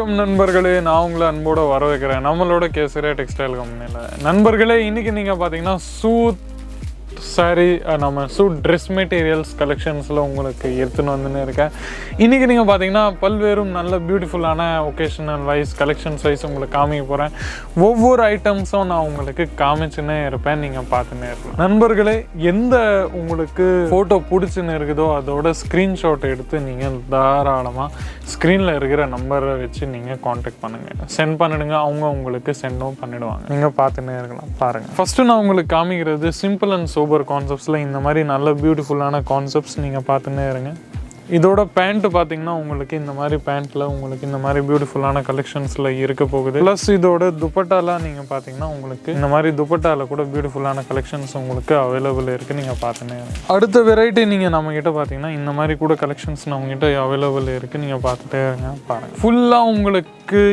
வணக்கம் நண்பர்களே, நான் உங்களை அன்போடு வரவேற்கிறேன் நம்மளோட கேசரியா டெக்ஸ்டைல் கம்பெனியில். நண்பர்களே, இன்றைக்கி நீங்கள் பார்த்தீங்கன்னா சூட் சாரீ நம்ம சூட் ட்ரெஸ் மெட்டீரியல்ஸ் கலெக்ஷன்ஸில் உங்களுக்கு எடுத்துன்னு வந்துன்னு இருக்கேன். இன்றைக்கி நீங்கள் பார்த்தீங்கன்னா பல்வேறு நல்ல பியூட்டிஃபுல்லான ஒகேஷனல் வைஸ் கலெக்ஷன்ஸ் வைஸ் உங்களுக்கு காமிக்க போகிறேன். ஒவ்வொரு ஐட்டம்ஸும் நான் உங்களுக்கு காமிச்சுன்னே இருப்பேன், நீங்கள் பார்த்துன்னே இருப்பேன். நண்பர்களே, எந்த உங்களுக்கு ஃபோட்டோ பிடிச்சின்னு இருக்குதோ அதோட ஸ்க்ரீன்ஷாட் எடுத்து நீங்கள் தாராளமாக ஸ்க்ரீனில் இருக்கிற நம்பரை வச்சு நீங்கள் காண்டாக்ட் பண்ணுங்கள், சென்ட் பண்ணிடுங்க. அவங்க உங்களுக்கு சென்டும் பண்ணிவிடுவாங்க, நீங்கள் பார்த்துன்னே இருக்கலாம். பாருங்கள், ஃபஸ்ட்டு நான் உங்களுக்கு காமிக்கிறது சிம்பிள் அண்ட் சூப்பர் கான்செப்ட்ஸில் இந்த மாதிரி நல்ல பியூட்டிஃபுல்லான கான்செப்ட்ஸ் நீங்கள் பார்த்துன்னே இருங்க. இதோட பேண்ட்டு பார்த்தீங்கன்னா உங்களுக்கு இந்த மாதிரி பேண்ட்டில் உங்களுக்கு இந்த மாதிரி பியூட்டிஃபுல்லான கலெக்ஷன்ஸில் இருக்க போகுது. ப்ளஸ் இதோட துப்பட்டாலாம் நீங்கள் பார்த்தீங்கன்னா உங்களுக்கு இந்த மாதிரி துப்பட்டாவில் கூட பியூட்டிஃபுல்லான கலெக்ஷன்ஸ் உங்களுக்கு அவைலபிள் இருக்குது, நீங்கள் பார்த்துன்னே. அடுத்த வெரைட்டி நீங்கள் நம்மக்கிட்ட பார்த்தீங்கன்னா இந்த மாதிரி கூட கலெக்ஷன்ஸ் நம்மகிட்ட அவைலபிள் இருக்குது, நீங்கள் பார்த்துட்டே இருங்க. பாருங்கள், ஃபுல்லாக உங்களுக்கு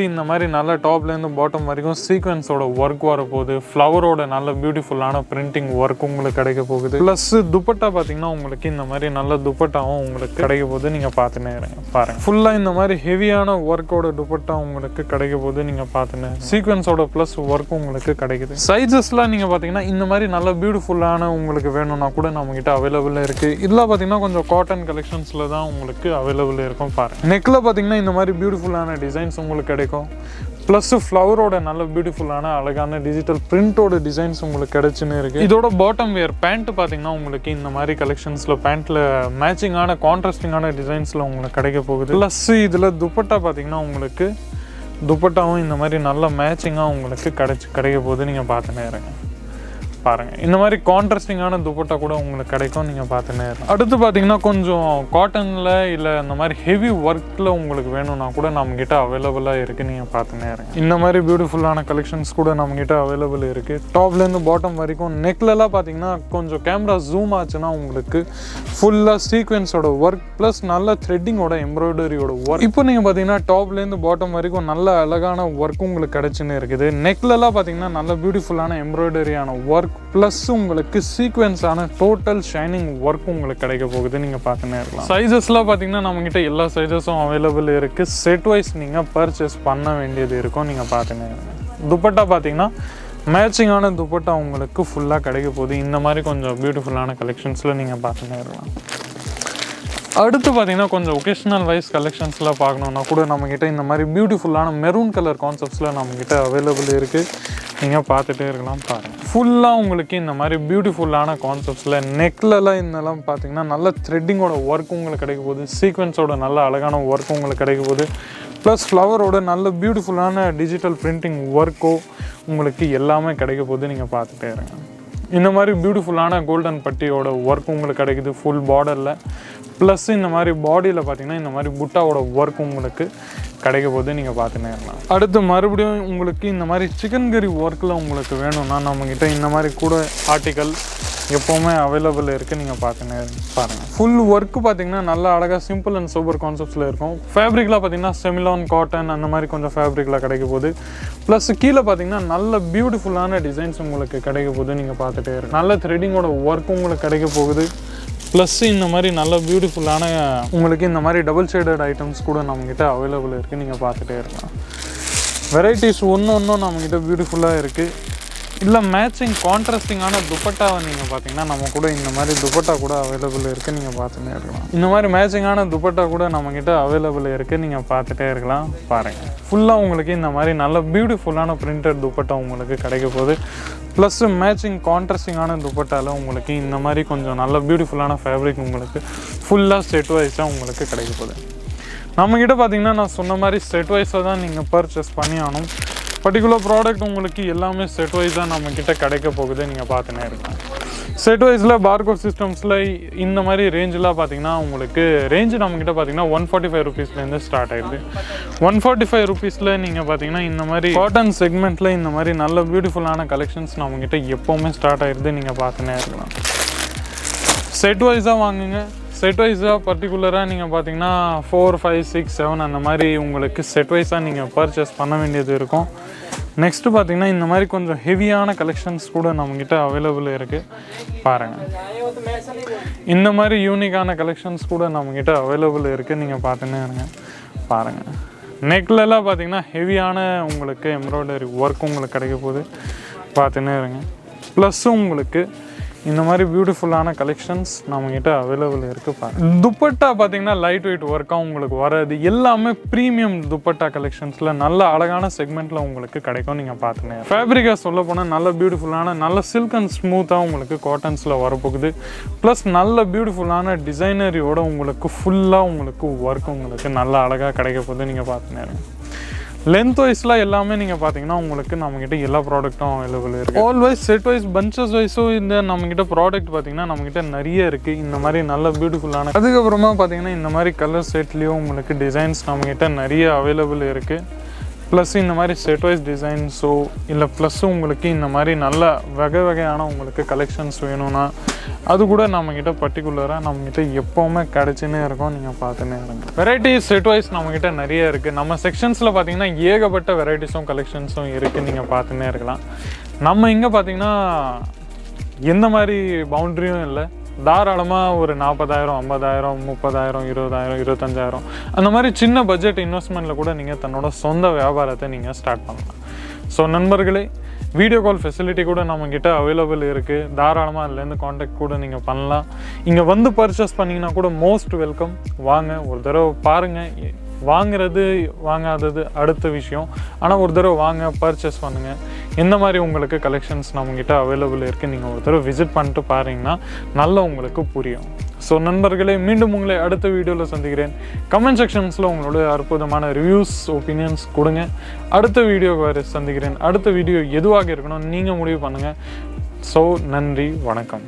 இந்த மாதிரி நல்ல டாப்லேருந்து பாட்டம் வரைக்கும் சீக்வன்ஸோட ஒர்க் வரப்போகுது. ஃப்ளவரோட நல்ல பியூட்டிஃபுல்லான பிரிண்டிங் ஒர்க் உங்களுக்கு கிடைக்க போகுது. ப்ளஸ் துப்பட்டா பார்த்தீங்கன்னா உங்களுக்கு இந்த மாதிரி நல்ல துப்பட்டாவும் உங்களுக்கு கிடைக்க போது, நீங்க பார்த்துனே இருங்க. பாருங்க, ஃபுல்லா இந்த மாதிரி ஹெவியான ஒர்க்கோட துப்பட்டா உங்களுக்கு கிடைக்க போது, நீங்க பார்த்துனே. சீக்வன்ஸோட பிளஸ் ஒர்க் உங்களுக்கு கிடைக்குது. சைஸஸ்லாம் நீங்க பாத்தீங்கன்னா இந்த மாதிரி நல்ல பியூட்டிஃபுல்லான உங்களுக்கு வேணும்னா கூட நம்ம கிட்ட அவைலபிள் இருக்கு. இதெல்லாம் பாத்தீங்கன்னா கொஞ்சம் காட்டன் கலெக்ஷன்ஸ்ல தான் உங்களுக்கு அவைலபிள் இருக்கும். பாருங்க, நெக்ல பாத்தீங்கன்னா இந்த மாதிரி பியூட்டிஃபுல்லான டிசைன்ஸ் உங்களுக்கு கிடைக்கும். ப்ளஸ் ஃப்ளவரோட நல்ல பியூட்டிஃபுல்லான அழகான டிஜிட்டல் பிரிண்டோட டிசைன்ஸ் உங்களுக்கு கிடைச்சுன்னு இருக்குது. இதோட பாட்டம் வேர் பேண்ட் பார்த்தீங்கன்னா உங்களுக்கு இந்த மாதிரி கலெக்ஷன்ஸில் பேண்ட்டில் மேட்சிங்கான கான்ட்ராஸ்டிங்கான டிசைன்ஸில் உங்களுக்கு கிடைக்க போகுது. ப்ளஸ் இதில் துப்பட்டா பார்த்தீங்கன்னா உங்களுக்கு துப்பட்டாவும் இந்த மாதிரி நல்ல மேட்சிங்காக உங்களுக்கு கிடைக்க போகுது, நீங்கள் பார்த்துனே இருங்க. பாருங்கள், இந்த மாதிரி கான்ட்ராஸ்டிங்கான துப்பட்டா கூட உங்களுக்கு கிடைக்கும், நீங்கள் பார்த்துனே இருங்க. அடுத்து பார்த்தீங்கன்னா கொஞ்சம் காட்டனில் இல்லை இந்த மாதிரி ஹெவி ஒர்க்கில் உங்களுக்கு வேணும்னா கூட நம்மக்கிட்ட அவைலபிளாக இருக்குது, நீங்கள் பார்த்துனே இருங்க. இந்த மாதிரி பியூட்டிஃபுல்லான கலெக்ஷன்ஸ் கூட நம்மக்கிட்ட அவைலபிள் இருக்குது. டாப்லேருந்து பாட்டம் வரைக்கும். நெக்லலாம் பார்த்தீங்கன்னா கொஞ்சம் கேமரா ஜூம் ஆச்சுன்னா உங்களுக்கு ஃபுல்லாக சீக்வென்ஸோட ஒர்க் ப்ளஸ் நல்ல த்ரெட்டிங்கோட எம்ப்ராய்டரியோட ஒர்க். இப்போ நீங்கள் பார்த்தீங்கன்னா டாப்லேருந்து பாட்டம் வரைக்கும் நல்ல அழகான ஒர்க் உங்களுக்கு கிடைச்சுன்னு இருக்குது. நெக்லலாம் பார்த்தீங்கன்னா நல்ல பியூட்டிஃபுல்லான எம்ப்ராய்டரியான ஒர்க் ப்ளஸ் உங்களுக்கு சீக்வென்ஸான டோட்டல் ஷைனிங் ஒர்க் உங்களுக்கு கிடைக்க போகுது, நீங்கள் பார்த்துன்னே இருக்கலாம். சைஸஸ்லாம் பார்த்தீங்கன்னா நம்மகிட்ட எல்லா சைஸஸும் அவைலபிள் இருக்குது. செட் வைஸ் நீங்கள் பர்ச்சேஸ் பண்ண வேண்டியது இருக்கும், நீங்கள் பார்த்துன்னே இருங்க. துப்பட்டா பார்த்தீங்கன்னா மேட்சிங்கான துப்பட்டா உங்களுக்கு ஃபுல்லாக கிடைக்க போகுது. இந்த மாதிரி கொஞ்சம் பியூட்டிஃபுல்லான கலெக்ஷன்ஸில் நீங்கள் பார்த்துன்னே இருக்கலாம். அடுத்து பார்த்தீங்கன்னா கொஞ்சம் ஒகேஷனல் வைஸ் கலெக்ஷன்ஸில் பார்க்கணுன்னா கூட நம்மக்கிட்ட இந்த மாதிரி பியூட்டிஃபுல்லான மெரூன் கலர் கான்செப்ட்ஸில் நம்மக்கிட்ட அவைலபிள் இருக்குது, நீங்கள் பார்த்துட்டே இருக்கலாம். பாருங்கள், ஃபுல்லாக உங்களுக்கு இந்த மாதிரி பியூட்டிஃபுல்லான கான்செப்ட்ஸில் நெக்லலாம் இதெல்லாம் பார்த்தீங்கன்னா நல்ல த்ரெட்டிங்கோட ஒர்க் உங்களுக்கு கிடைக்க போகுது. சீக்வென்ஸோட நல்ல அழகான ஒர்க் உங்களுக்கு கிடைக்க போகுது. ப்ளஸ் ஃப்ளவரோட நல்ல பியூட்டிஃபுல்லான டிஜிட்டல் பிரிண்டிங் ஒர்க்கோ உங்களுக்கு எல்லாமே கிடைக்க போகுது, நீங்கள் பார்த்துட்டே இருங்க. இந்த மாதிரி பியூட்டிஃபுல்லான கோல்டன் பட்டியோட ஒர்க் உங்களுக்கு கிடைக்குது ஃபுல் பார்டரில். ப்ளஸ் இந்த மாதிரி பாடியில் பார்த்தீங்கன்னா இந்த மாதிரி புட்டாவோட ஒர்க் உங்களுக்கு கிடைக்க போது, நீங்கள் பார்த்துன்னே இருக்கலாம். அடுத்து மறுபடியும் உங்களுக்கு இந்த மாதிரி சிக்கன் கறி ஒர்க்கில் உங்களுக்கு வேணும்னா நம்மக்கிட்ட இந்த மாதிரி கூட ஆர்டிக்கல் எப்போவுமே அவைலபிள் இருக்குது, நீங்கள் பார்த்துன்னே பாருங்கள். ஃபுல் ஒர்க்கு பார்த்தீங்கன்னா நல்லா அழகாக சிம்பிள் அண்ட் சூப்பர் கான்செப்ட்ஸில் இருக்கும். ஃபேப்ரிக்லாம் பார்த்தீங்கன்னா செமிலான் காட்டன் அந்த மாதிரி கொஞ்சம் ஃபேப்ரிக்கில் கிடைக்க போகுது. ப்ளஸ் கீழே பார்த்தீங்கன்னா நல்ல பியூட்டிஃபுல்லான டிசைன்ஸ் உங்களுக்கு கிடைக்க போகுது, நீங்கள் பார்த்துட்டே இருக்கு. நல்ல த்ரெட்டிங்கோட ஒர்க் உங்களுக்கு கிடைக்க போகுது. ப்ளஸ் இந்த மாதிரி நல்ல பியூட்டிஃபுல்லான உங்களுக்கு இந்த மாதிரி டபுள் ஷேடட் ஐட்டம்ஸ் கூட நம்மக்கிட்ட அவைலபிள் இருக்குது, நீங்கள் பார்த்துட்டே இருக்கலாம். வெரைட்டிஸ் ஒன்றும் நம்மக்கிட்ட பியூட்டிஃபுல்லாக இருக்குது. இல்லை மேட்சிங் கான்ட்ராஸ்டிங்கான துப்பட்டாவை நீங்கள் பார்த்தீங்கன்னா நம்ம கூட இந்த மாதிரி துப்பட்டா கூட அவைலபிள் இருக்குது, நீங்கள் பார்த்துட்டே இருக்கலாம். இந்த மாதிரி மேட்சிங்கான துப்பட்டா கூட நம்மக்கிட்ட அவைலபிள் இருக்குது, நீங்கள் பார்த்துட்டே இருக்கலாம். பாருங்கள், ஃபுல்லாக உங்களுக்கு இந்த மாதிரி நல்ல பியூட்டிஃபுல்லான பிரிண்டட் துப்பட்டா உங்களுக்கு கிடைக்க போகுது. ப்ளஸ் மேட்சிங் கான்ட்ராஸ்டிங்கான துப்பட்டாவில் உங்களுக்கு இந்த மாதிரி கொஞ்சம் நல்ல பியூட்டிஃபுல்லான ஃபேப்ரிக் உங்களுக்கு ஃபுல்லாக செட் வைஸாக உங்களுக்கு கிடைக்க போகுது. நம்மக்கிட்ட பார்த்தீங்கன்னா நான் சொன்ன மாதிரி செட் வைஸாக தான் நீங்கள் பர்ச்சேஸ் பண்ணி ஆகணும். பர்டிகுலர் ப்ராடக்ட் உங்களுக்கு எல்லாமே செட் வைஸாக நம்மக்கிட்ட கிடைக்க போகுது, நீங்கள் பார்த்துனே இருக்கலாம். செட் வைஸில் பார்கோட் சிஸ்டம்ஸில் இந்த மாதிரி ரேஞ்செலாம் பார்த்தீங்கன்னா உங்களுக்கு ரேஞ்சு நம்மக்கிட்ட பார்த்தீங்கன்னா 145 rupeesலேருந்து ஸ்டார்ட் ஆகிடுது. 145 rupeesல நீங்கள் பார்த்தீங்கன்னா இந்த மாதிரி காட்டன் செக்மெண்ட்டில் இந்த மாதிரி நல்ல பியூட்டிஃபுல்லான கலெக்ஷன்ஸ் நம்மக்கிட்ட எப்போவுமே ஸ்டார்ட் ஆகிடுது, நீங்கள் பார்த்துனே இருக்கலாம். செட் வைஸாக வாங்குங்க. செட் வைஸாக பர்டிகுலராக நீங்கள் பார்த்தீங்கன்னா 4, 5, 6, 7 அந்த மாதிரி உங்களுக்கு செட் வைஸாக நீங்கள் பர்ச்சேஸ் பண்ண வேண்டியது இருக்கும். நெக்ஸ்ட்டு பார்த்தீங்கன்னா இந்த மாதிரி கொஞ்சம் ஹெவியான கலெக்ஷன்ஸ் கூட நம்மக்கிட்ட அவைலபிள் இருக்குது, பாருங்கள். இந்த மாதிரி யூனிக்கான கலெக்ஷன்ஸ் கூட நம்மக்கிட்ட அவைலபிள் இருக்குது, நீங்கள் பார்த்துன்னே இருங்க. பாருங்கள், நெக்லெல்லாம் பார்த்தீங்கன்னா ஹெவியான உங்களுக்கு எம்ப்ராய்டரி ஒர்க் உங்களுக்கு கிடைக்க போகுது, பார்த்துன்னே இருங்க. ப்ளஸ்ஸும் உங்களுக்கு இந்த மாதிரி பியூட்டிஃபுல்லான கலெக்ஷன்ஸ் நம்மக்கிட்ட அவைலபிள் இருக்குது பாருங்கள். துப்பட்டா பார்த்தீங்கன்னா லைட் வெயிட் ஒர்க்காக உங்களுக்கு வராது, எல்லாமே ப்ரீமியம் துப்பட்டா கலெக்ஷன்ஸில் நல்ல அழகான செக்மெண்ட்டில் உங்களுக்கு கிடைக்கும். நீங்கள் பார்த்துங்க. ஃபேப்ரிக்காக சொல்ல போனால் நல்ல பியூட்டிஃபுல்லான நல்ல சில்க் அண்ட் ஸ்மூத்தாக உங்களுக்கு காட்டன்ஸில் வரப்போகுது. ப்ளஸ் நல்ல பியூட்டிஃபுல்லான டிசைனரியோட உங்களுக்கு ஃபுல்லாக உங்களுக்கு ஒர்க் உங்களுக்கு நல்ல அழகாக கிடைக்க போகுது. நீங்கள் பார்த்துங்க. லென்த் வைஸ்லாம் எல்லாமே நீங்கள் பார்த்தீங்கன்னா உங்களுக்கு நம்மக்கிட்ட எல்லா ப்ராடக்ட்டும் அவைலபிள் இருக்குது. All wise set wise bunches வைஸும் இந்த நம்மக்கிட்ட ப்ராடக்ட் பார்த்தீங்கன்னா நம்மக்கிட்ட நிறைய இருக்குது. இந்த மாதிரி நல்ல பியூட்டிஃபுல்லான அதுக்கப்புறமா பார்த்தீங்கன்னா இந்த மாதிரி கலர் செட்லேயும் உங்களுக்கு டிசைன்ஸ் நம்மக்கிட்ட நிறைய அவைலபிள் இருக்குது. ப்ளஸ் இந்த மாதிரி செட் வைஸ் டிசைன்ஸோ இல்லை ப்ளஸ்ஸும் உங்களுக்கு இந்த மாதிரி நல்ல வகையான உங்களுக்கு கலெக்ஷன்ஸ் வேணும்னா அது கூட நம்மக்கிட்ட பர்டிகுலராக நம்மக்கிட்ட எப்போவுமே கிடச்சின்னே இருக்கும். நீங்கள் பார்த்துன்னே இருங்க. வெரைட்டிஸ் செட் வைஸ் நம்மக்கிட்ட நிறைய இருக்குது. நம்ம செக்ஷன்ஸில் பார்த்தீங்கன்னா ஏகப்பட்ட வெரைட்டிஸும் கலெக்ஷன்ஸும் இருக்குது. நீங்கள் பார்த்துன்னே இருக்கலாம். நம்ம இங்கே பார்த்தீங்கன்னா எந்த மாதிரி பவுண்ட்ரியும் இல்லை, தாராளமாக ஒரு 40,000 50,000 30,000 20,000 25,000 அந்த மாதிரி சின்ன பட்ஜெட் இன்வெஸ்ட்மெண்ட்டில் கூட நீங்கள் தன்னோட சொந்த வியாபாரத்தை நீங்கள் ஸ்டார்ட் பண்ணலாம். ஸோ நண்பர்களே, வீடியோ கால் ஃபெசிலிட்டி கூட நம்மக்கிட்ட அவைலபிள் இருக்குது. தாராளமாக அதுலேருந்து காண்டாக்ட் கூட நீங்கள் பண்ணலாம். இங்கே வந்து பர்ச்சேஸ் பண்ணிங்கன்னா கூட மோஸ்ட் வெல்கம். வாங்க, ஒரு தடவை பாருங்கள். வாங்குறது வாங்காதது அடுத்த விஷயம், ஆனால் ஒரு தடவை வாங்க, பர்ச்சேஸ் பண்ணுங்கள். எந்த மாதிரி உங்களுக்கு கலெக்ஷன்ஸ் நம்மக்கிட்ட அவைலபிள் இருக்குது நீங்கள் ஒரு தடவை விசிட் பண்ணிட்டு பாருங்கன்னா நல்லா உங்களுக்கு புரியும். ஸோ நண்பர்களே, மீண்டும் உங்களை அடுத்த வீடியோவில் சந்திக்கிறேன். கமெண்ட் செக்ஷன்ஸில் உங்களோட அற்புதமான ரிவ்யூஸ் ஒப்பீனியன்ஸ் கொடுங்க. அடுத்த வீடியோக்கு வர சந்திக்கிறேன். அடுத்த வீடியோ எதுவாக இருக்கணும் நீங்கள் முடிவு பண்ணுங்கள். ஸோ நன்றி, வணக்கம்.